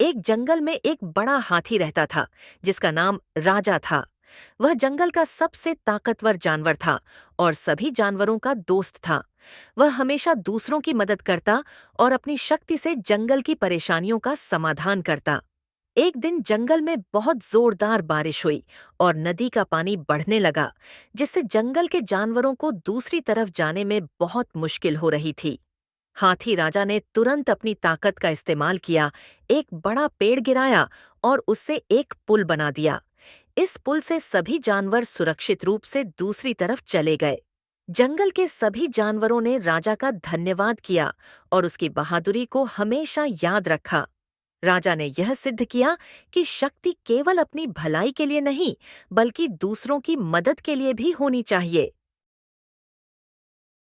एक जंगल में एक बड़ा हाथी रहता था, जिसका नाम राजा था। वह जंगल का सबसे ताकतवर जानवर था और सभी जानवरों का दोस्त था। वह हमेशा दूसरों की मदद करता और अपनी शक्ति से जंगल की परेशानियों का समाधान करता। एक दिन जंगल में बहुत जोरदार बारिश हुई और नदी का पानी बढ़ने लगा, जिससे जंगल के जानवरों को दूसरी तरफ जाने में बहुत मुश्किल हो रही थी। हाथी राजा ने तुरंत अपनी ताकत का इस्तेमाल किया, एक बड़ा पेड़ गिराया और उससे एक पुल बना दिया। इस पुल से सभी जानवर सुरक्षित रूप से दूसरी तरफ चले गए। जंगल के सभी जानवरों ने राजा का धन्यवाद किया और उसकी बहादुरी को हमेशा याद रखा। राजा ने यह सिद्ध किया कि शक्ति केवल अपनी भलाई के लिए नहीं, बल्कि दूसरों की मदद के लिए भी होनी चाहिए।